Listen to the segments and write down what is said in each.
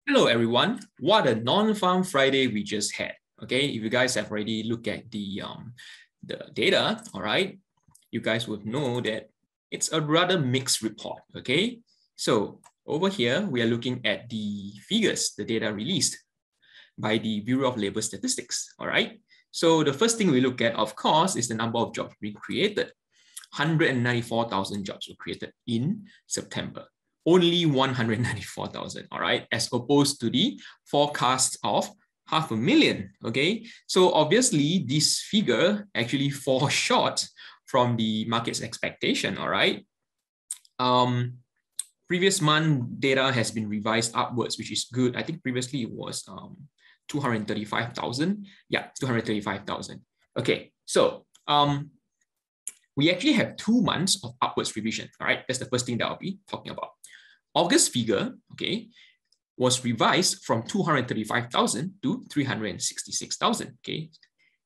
Hello, everyone. What a non-farm Friday we just had. Okay, if you guys have already looked at the data, all right, you guys would know that it's a rather mixed report. Okay, so over here we are looking at the figures, the data released by the Bureau of Labor Statistics. All right, so the first thing we look at, of course, is the number of jobs being created. 194,000 jobs were created in September. Only 194,000, all right, as opposed to the forecast of 500,000, okay? So obviously this figure actually falls short from the market's expectation, all right? Previous month data has been revised upwards, which is good. I think previously it was 235,000. Yeah, 235,000. Okay, so we actually have 2 months of upwards revision, all right? That's the first thing that I'll be talking about. August figure, okay, was revised from 235,000 to 366,000, okay?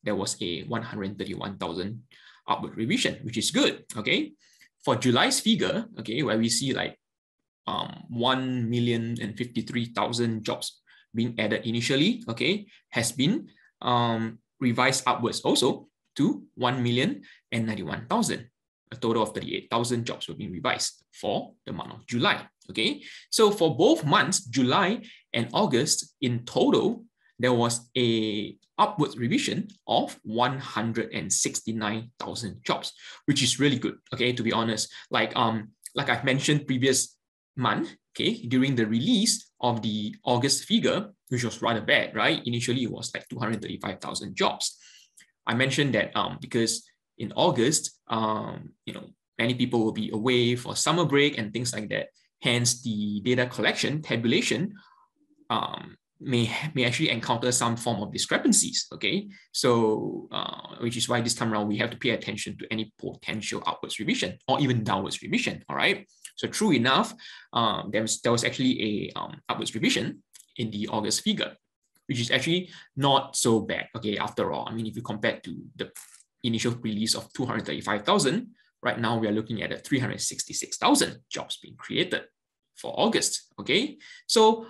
There was a 131,000 upward revision, which is good, okay? For July's figure, okay, where we see like 1,053,000 jobs being added initially, okay, has been revised upwards also to 1,091,000. A total of 38,000 jobs will be revised for the month of July. Okay, so for both months, July and August, in total, there was a upward revision of 169,000 jobs, which is really good. Okay, to be honest, like I've mentioned previous month, okay, during the release of the August figure, which was rather bad, right? Initially, it was like 235,000 jobs. I mentioned that because in August, many people will be away for summer break and things like that. Hence, the data collection tabulation may actually encounter some form of discrepancies. Okay, so which is why this time around we have to pay attention to any potential upwards revision or even downwards revision. All right. So true enough, there was actually a upwards revision in the August figure, which is actually not so bad. Okay, after all, I mean, if you compare to the initial release of 235,000, right now we are looking at 366,000 jobs being created for August. Okay, so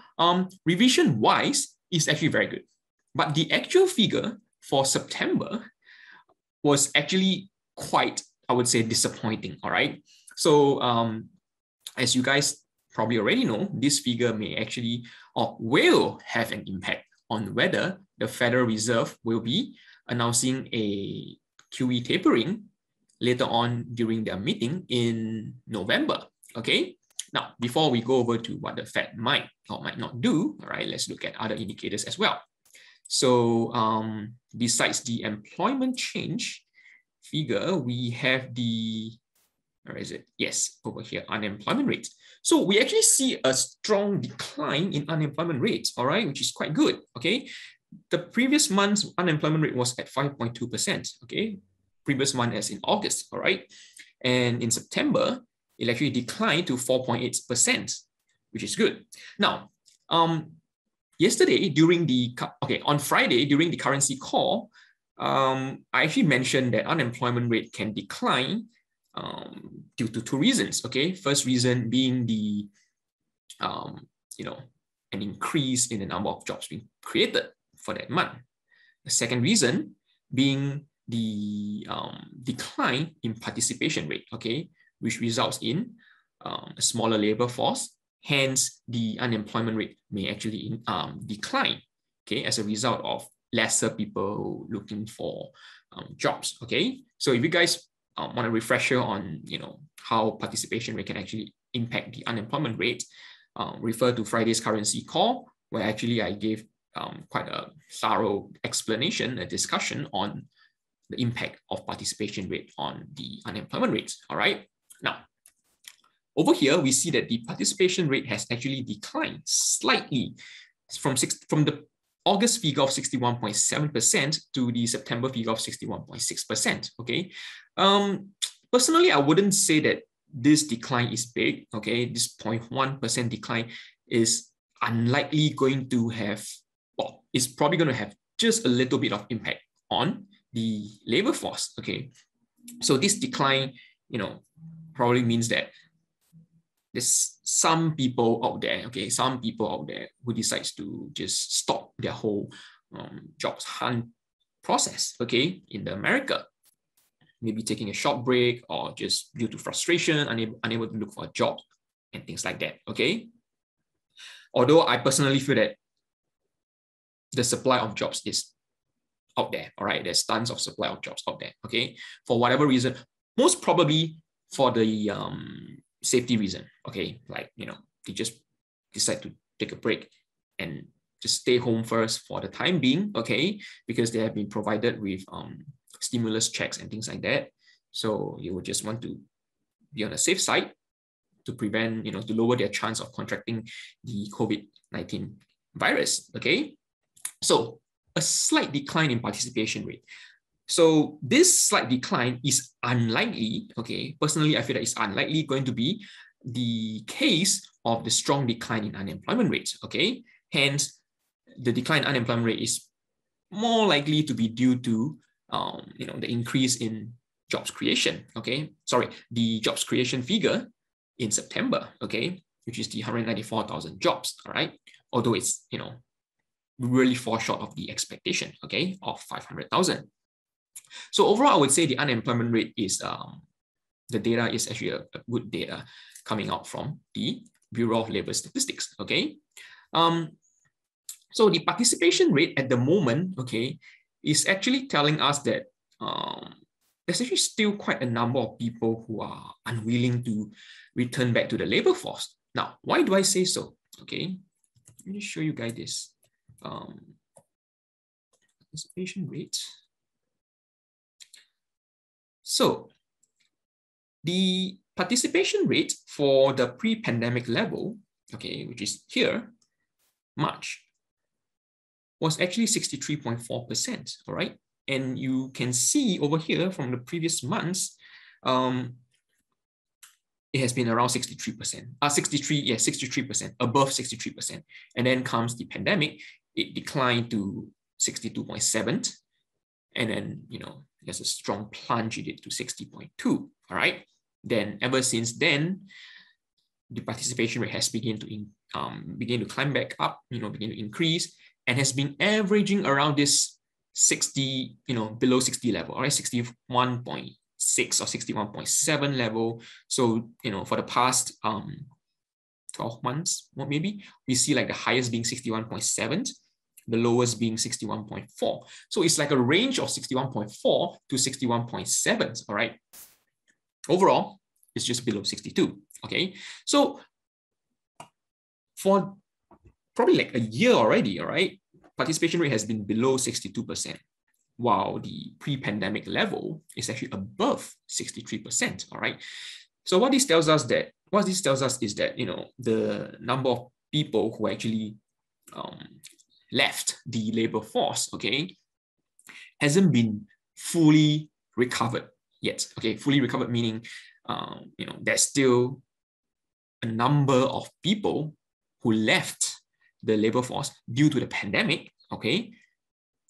revision wise is actually very good, but the actual figure for September was actually quite, I would say, disappointing. All right, so as you guys probably already know, this figure may actually or will have an impact on whether the Federal Reserve will be announcing a QE tapering later on during their meeting in November. Okay, now before we go over to what the Fed might or might not do, all right, let's look at other indicators as well. So besides the employment change figure, we have the, where is it? Yes, over here, unemployment rate. So we actually see a strong decline in unemployment rates, all right, which is quite good, okay? The previous month's unemployment rate was at 5.2%, okay? Previous month as in August, all right? And in September, it actually declined to 4.8%, which is good. Now, yesterday during the, on Friday during the currency call, I actually mentioned that unemployment rate can decline due to 2 reasons. Okay, first reason being the an increase in the number of jobs being created for that month. The second reason being the decline in participation rate. Okay, which results in a smaller labor force. Hence, the unemployment rate may actually decline. Okay, as a result of lesser people looking for jobs. Okay, so if you guys want a refresher on how participation rate can actually impact the unemployment rate, refer to Friday's currency call, where actually I gave quite a thorough explanation, a discussion on the impact of participation rate on the unemployment rates. All right. Now, over here, we see that the participation rate has actually declined slightly from the August figure of 61.7% to the September figure of 61.6%. Okay. Personally, I wouldn't say that this decline is big. Okay. This 0.1% decline is unlikely going to have, well, it's probably going to have just a little bit of impact on the labor force. Okay. So this decline, probably means that there's some people out there, okay, some people out there who decides to just stop their whole jobs hunt process, okay, in the America, maybe taking a short break or just due to frustration, unable to look for a job and things like that, okay? Although I personally feel that the supply of jobs is out there, all right? There's tons of supply of jobs out there, okay? For whatever reason, most probably for the safety reason, okay? Like, you know, they just decide to take a break and just stay home first for the time being, okay? Because they have been provided with stimulus checks and things like that. So you would just want to be on the safe side to prevent, you know, to lower their chance of contracting the COVID-19 virus, okay? So a slight decline in participation rate. So this slight decline is unlikely, okay? Personally, I feel that it's unlikely going to be the case of the strong decline in unemployment rates, okay? Hence, the decline in unemployment rate is more likely to be due to, you know, the increase in jobs creation, okay? Sorry, the jobs creation figure in September, okay, which is the 194,000 jobs, all right? Although it's, you know, really fall short of the expectation, okay, of 500,000. So overall, I would say the unemployment rate is, the data is actually a good data coming out from the Bureau of Labor Statistics, okay? So the participation rate at the moment, okay, is actually telling us that there's actually still quite a number of people who are unwilling to return back to the labor force. Now, why do I say so? Okay, let me show you guys this participation rate. So the participation rate for the pre-pandemic level, okay, which is here, March, was actually 63.4%, all right? And you can see over here from the previous months, it has been around 63%, 63%, above 63%. And then comes the pandemic, it declined to 62.7. And then, you know, there's a strong plunge it did to 60.2, all right? Then ever since then, the participation rate has begun to climb back up, you know, begin to increase, and has been averaging around this 60, you know, below 60 level, all right, 61.6 or 61.7 level. So, you know, for the past 12 months, or maybe, we see like the highest being 61.7, the lowest being 61.4. So it's like a range of 61.4 to 61.7, all right? Overall, it's just below 62, okay? So for probably like a year already, all right, participation rate has been below 62%, while the pre-pandemic level is actually above 63%, all right? So what this tells us is that, you know, the number of people who actually left the labor force, okay, hasn't been fully recovered yet, okay? Fully recovered meaning, you know, there's still a number of people who left the labor force due to the pandemic, okay,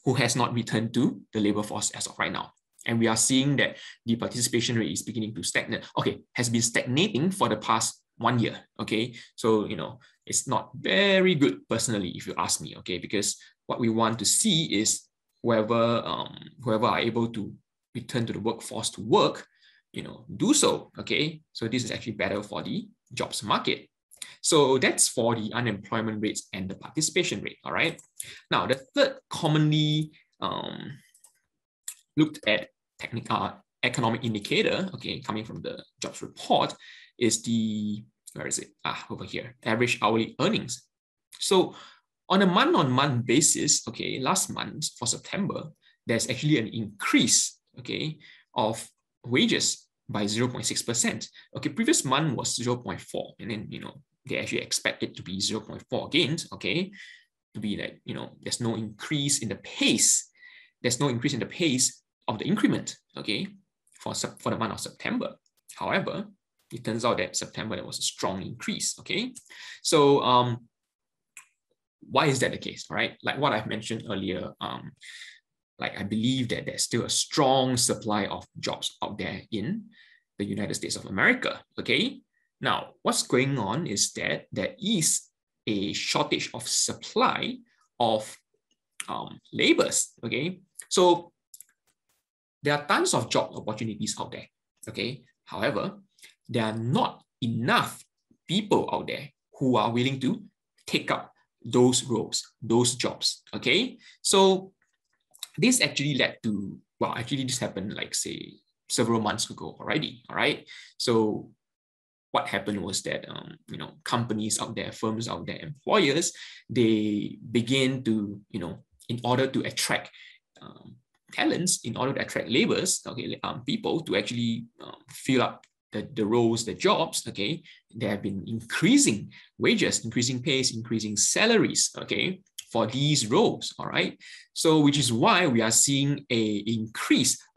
who has not returned to the labor force as of right now. And we are seeing that the participation rate is beginning to stagnate, okay, has been stagnating for the past 1 year, okay? So, you know, it's not very good personally, if you ask me, okay? Because what we want to see is whoever are able to return to the workforce to work, you know, do so, okay? So this is actually better for the jobs market. So that's for the unemployment rates and the participation rate, all right? Now, the third commonly looked at technical economic indicator, okay, coming from the jobs report, is the, where is it? Over here, average hourly earnings. So on a month-on-month basis, okay, last month for September, there's actually an increase, okay, of wages by 0.6%. Okay, previous month was 0.4, and then, you know, they actually expect it to be 0.4 again, okay, to be like, you know, there's no increase in the pace. There's no increase in the pace of the increment, okay, for the month of September. However, it turns out that September, there was a strong increase, okay? So why is that the case, all right? Like what I've mentioned earlier, like I believe that there's still a strong supply of jobs out there in the United States of America, okay? Now, what's going on is that there is a shortage of supply of labors, okay? So there are tons of job opportunities out there, okay? However, there are not enough people out there who are willing to take up those roles, those jobs, okay? So this actually led to, well, actually this happened like say several months ago already, all right? So what happened was that, companies out there, firms out there, employers, they begin to, in order to attract talents, in order to attract laborers, okay, people to actually fill up the roles, the jobs, okay, they have been increasing wages, increasing pays, increasing salaries, okay, for these roles, all right? So which is why we are seeing a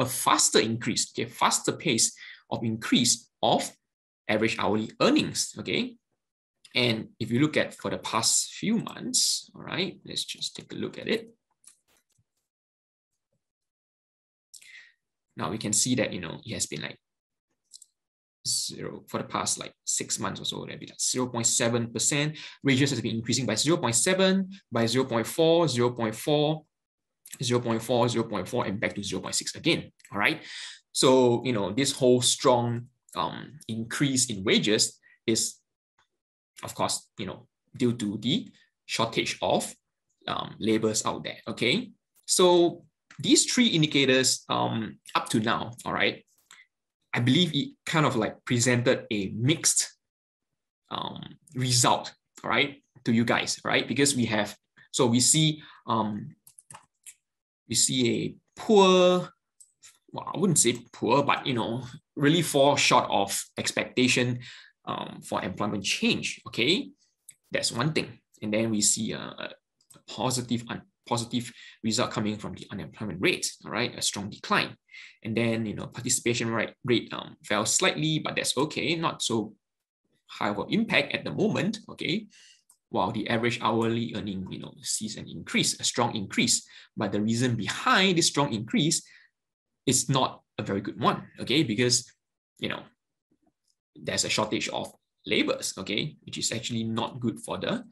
faster increase, okay, faster pace of increase of average hourly earnings, okay? And if you look at for the past few months, all right, let's just take a look at it. Now we can see that, it has been like zero for the past like 6 months or so. That'd be like 0.7%. Wages has been increasing by 0.7, by 0.4, 0.4, 0.4, 0.4, and back to 0.6 again. All right. So, this whole strong increase in wages is, of course, due to the shortage of laborers out there. Okay. So these three indicators up to now, all right, I believe it kind of like presented a mixed result, all right, to you guys, right? Because we see a poor, well, I wouldn't say poor, but really fall short of expectation for employment change. Okay, that's one thing. And then we see a positive result coming from the unemployment rate, all right, a strong decline. And then, participation rate fell slightly, but that's okay, not so high of an impact at the moment, okay, while the average hourly earning, sees an increase, a strong increase. But the reason behind this strong increase is not a very good one, okay, because, there's a shortage of laborers, okay, which is actually not good for the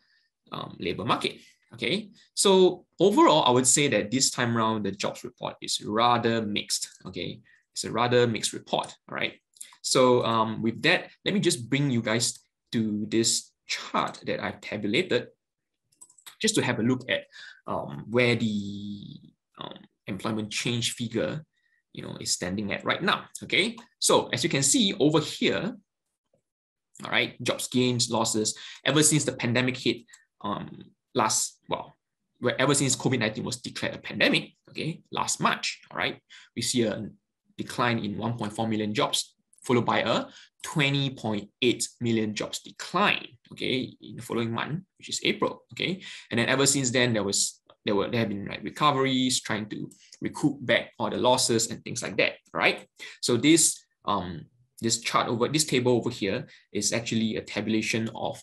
labor market. Okay, so overall, I would say that this time around, the jobs report is rather mixed. Okay, it's a rather mixed report. All right. So with that, let me just bring you guys to this chart that I've tabulated, just to have a look at where the employment change figure, is standing at right now. Okay, so as you can see over here, all right, jobs gains, losses, ever since the pandemic hit. Ever since COVID-19 was declared a pandemic, okay, last March, all right, we see a decline in 1.4 million jobs, followed by a 20.8 million jobs decline, okay, in the following month, which is April, okay, and then ever since then, there have been like recoveries, trying to recoup back all the losses and things like that, right? So this table over here is actually a tabulation of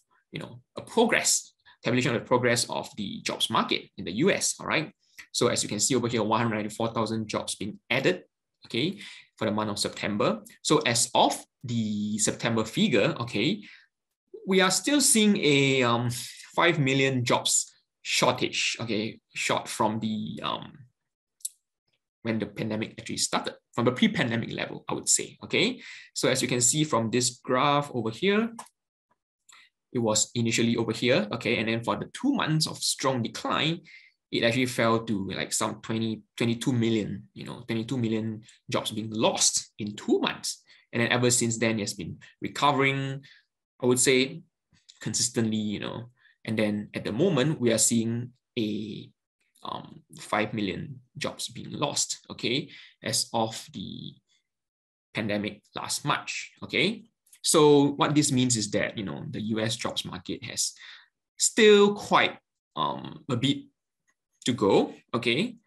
tabulation of the progress of the jobs market in the US, all right? So as you can see over here, 194,000 jobs being added, okay, for the month of September. So as of the September figure, okay, we are still seeing a 5 million jobs shortage, okay, short from the, when the pandemic actually started, from the pre-pandemic level, I would say, okay? So as you can see from this graph over here, it was initially over here, okay, and then for the 2 months of strong decline, it actually fell to like some 22 million, 22 million jobs being lost in 2 months. And then ever since then, it has been recovering, I would say, consistently, and then at the moment, we are seeing a 5 million jobs being lost, okay, as of the pandemic last March, okay? So what this means is that, the US jobs market has still quite a bit to go, okay,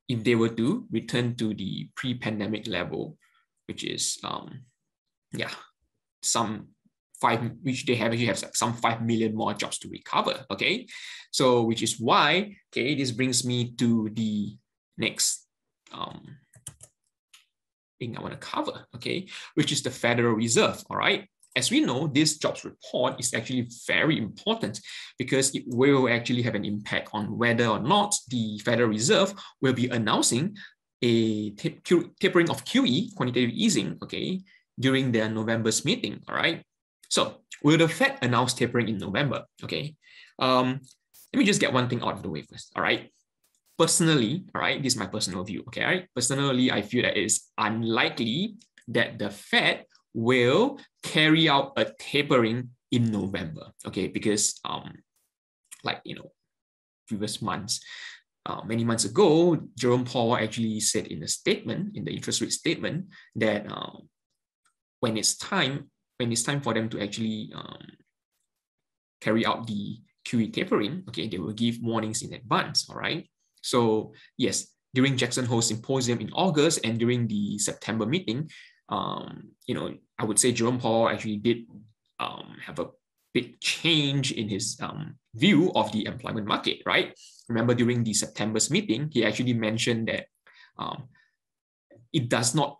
if they were to return to the pre-pandemic level, which is, which they actually have some 5 million more jobs to recover, okay? So which is why, okay, this brings me to the next thing I want to cover, okay, which is the Federal Reserve, all right? as we know, this jobs report is actually very important because it will actually have an impact on whether or not the Federal Reserve will be announcing a tapering of QE, quantitative easing, okay, during their November's meeting, all right? So will the Fed announce tapering in November, okay? Let me just get one thing out of the way first, all right? Personally, all right, this is my personal view, okay, all right? Personally, I feel that it's unlikely that the Fed will carry out a tapering in November, okay, because like, you know, previous months, many months ago, Jerome Powell actually said in a statement, in the interest rate statement, that when it's time for them to actually carry out the QE tapering, okay, they will give warnings in advance, all right? So yes, during Jackson Hole Symposium in August and during the September meeting, you know, I would say Jerome Powell actually did have a big change in his view of the employment market, right? Remember during the September's meeting, he actually mentioned that it does not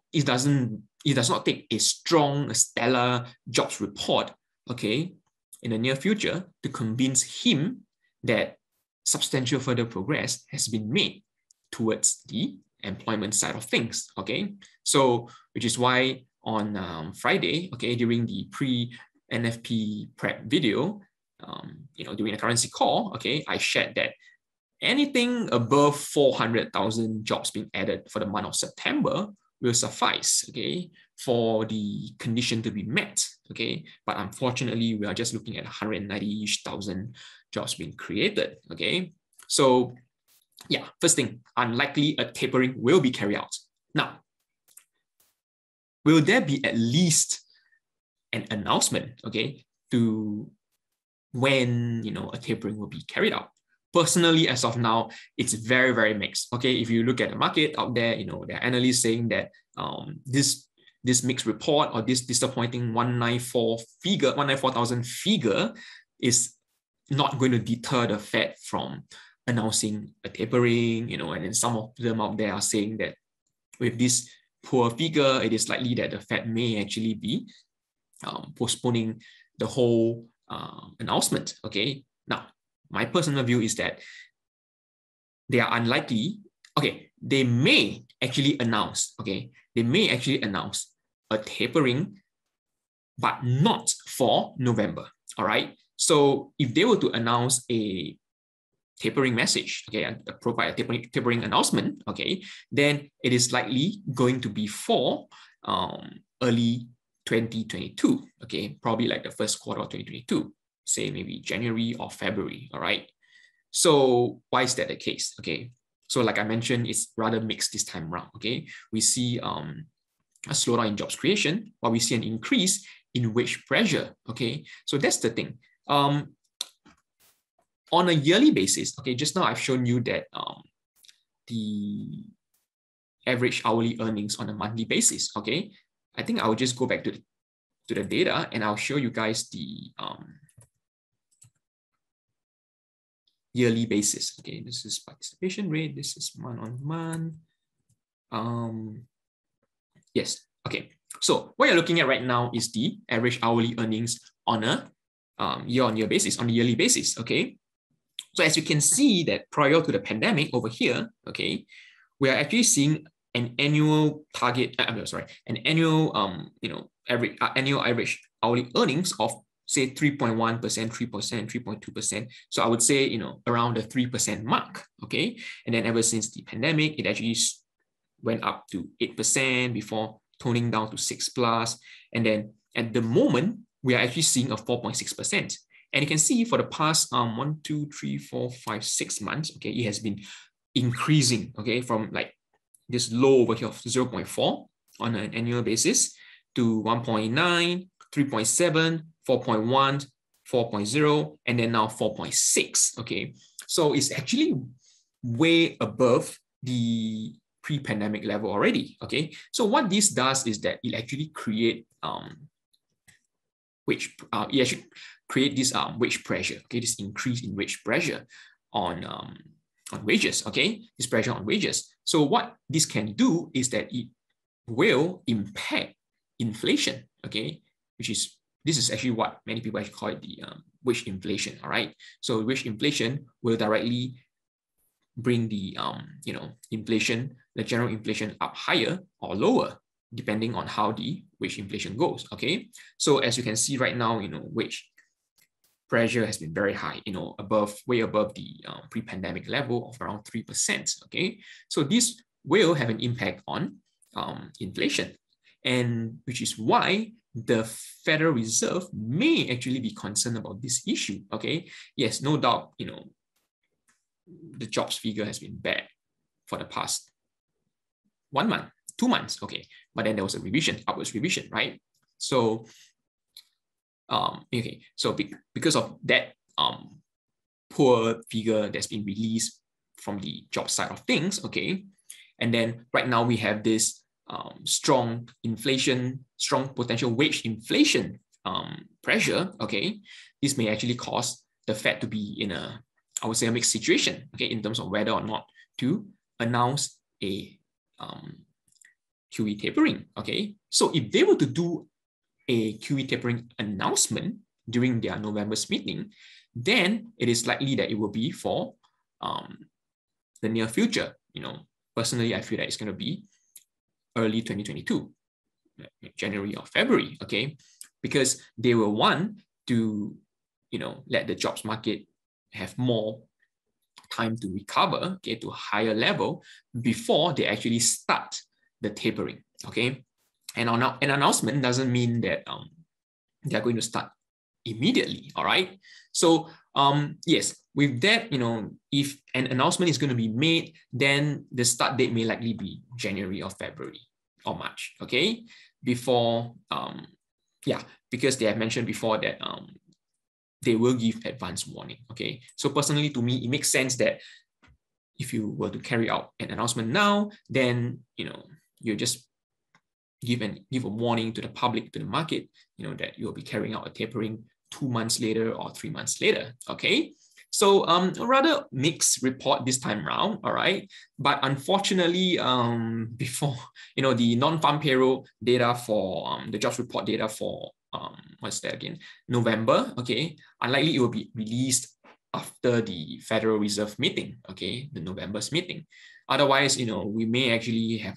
take a strong, stellar jobs report, okay, in the near future to convince him that substantial further progress has been made towards the employment side of things, okay? So, which is why on Friday, okay, during the pre-NFP prep video, you know, during the currency call, okay, I shared that anything above 400,000 jobs being added for the month of September will suffice, okay, for the condition to be met, okay? But unfortunately, we are just looking at 190,000 jobs being created, okay? So yeah, first thing, unlikely a tapering will be carried out. Now, will there be at least an announcement, okay, to when, you know, a tapering will be carried out? Personally, as of now, it's very, very mixed. Okay, if you look at the market out there, you know, there are analysts saying that this mixed report or this disappointing 194,000 figure is not going to deter the Fed from announcing a tapering, you know, and then some of them out there are saying that with this poor figure, it is likely that the Fed may actually be postponing the whole announcement. Okay, now my personal view is that they are unlikely. Okay, they may actually announce. Okay, they may actually announce a tapering, but not for November. All right. So if they were to announce a tapering message, okay, provide a tapering announcement, okay, then it is likely going to be for early 2022, okay, probably like the first quarter of 2022, say maybe January or February, all right? So why is that the case, okay? So like I mentioned, it's rather mixed this time around, okay? We see a slowdown in jobs creation, but we see an increase in wage pressure, okay? So that's the thing. On a yearly basis, okay, just now I've shown you that the average hourly earnings on a monthly basis, okay? I think I'll just go back to the data and I'll show you guys the yearly basis, okay? This is participation rate, this is month on month. Yes, okay. So what you're looking at right now is the average hourly earnings on a year-on-year basis, on a yearly basis, okay? So as you can see that prior to the pandemic over here, okay, we are actually seeing an annual target, an annual, annual average hourly earnings of say 3.1%, 3%, 3.2%. So I would say, you know, around the 3% mark, okay? And then ever since the pandemic, it actually went up to 8% before toning down to 6+. And then at the moment, we are actually seeing a 4.6%. And you can see for the past 6 months, okay, it has been increasing, okay, from like this low over here of 0.4 on an annual basis to 1.9, 3.7, 4.1, 4.0, and then now 4.6, okay? So it's actually way above the pre-pandemic level already, okay? So what this does is that it actually create this wage pressure, okay, this increase in wage pressure on wages, okay, this pressure on wages. So what this can do is that it will impact inflation, okay, which is this is actually what many people actually call it the wage inflation. All right. So wage inflation will directly bring the inflation, the general inflation up higher or lower, depending on how the wage inflation goes. Okay. So as you can see right now, wage pressure has been very high, way above the pre-pandemic level of around 3%. Okay. So this will have an impact on inflation, and which is why the Federal Reserve may actually be concerned about this issue. Okay. Yes, no doubt, the jobs figure has been bad for the past 1 month, 2 months. Okay. But then there was a revision, upwards revision, right? So, okay. So because of that poor figure that's been released from the job side of things, okay. And then right now we have this strong inflation, strong potential wage inflation pressure, okay. This may actually cause the Fed to be in a, I would say, a mixed situation, okay, in terms of whether or not to announce a QE tapering, okay. So if they were to do a QE tapering announcement during their November's meeting, then it is likely that it will be for the near future. Personally, I feel that it's going to be early 2022, January or February, okay, because they will want to, let the jobs market have more time to recover, okay, to a higher level before they actually start the tapering, okay. And an announcement doesn't mean that they're going to start immediately, all right. So yes, with that, if an announcement is going to be made, then the start date may likely be January or February or March, okay, before because they have mentioned before that they will give advance warning, okay. So personally, to me, it makes sense that if you were to carry out an announcement now, then you just give a warning to the public, to the market, that you'll be carrying out a tapering 2 months later or 3 months later, okay. So a rather mixed report this time around, all right. But unfortunately, before the non-farm payroll data for the jobs report data for what's that again? November, okay. Unlikely it will be released after the Federal Reserve meeting, okay, the November's meeting. Otherwise, we may actually have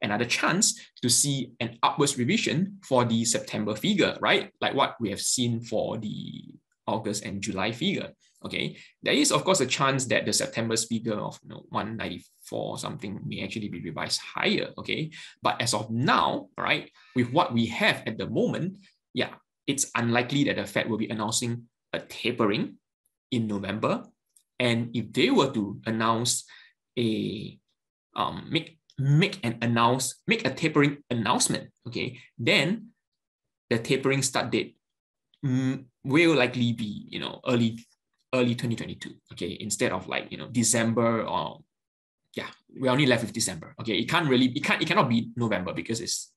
another chance to see an upwards revision for the September figure, right? Like what we have seen for the August and July figure. Okay, there is of course a chance that the September's figure of 194 something may actually be revised higher. Okay, but as of now, right, with what we have at the moment, yeah, it's unlikely that the Fed will be announcing a tapering in November. And if they were to announce a make a tapering announcement, okay, then the tapering start date will likely be early 2022, okay, instead of December, or we're only left with December, okay. It cannot be November because it's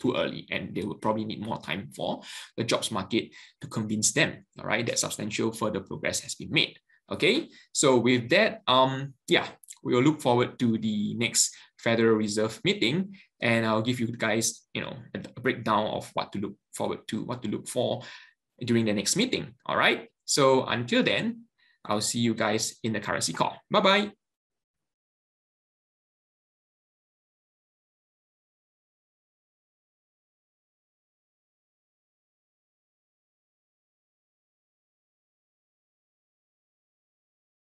too early, and they will probably need more time for the jobs market to convince them, all right, that substantial further progress has been made, okay. So with that, we will look forward to the next Federal Reserve meeting, and I'll give you guys a breakdown of what to look forward to, what to look for during the next meeting. All right. So until then, I'll see you guys in the currency call. Bye-bye.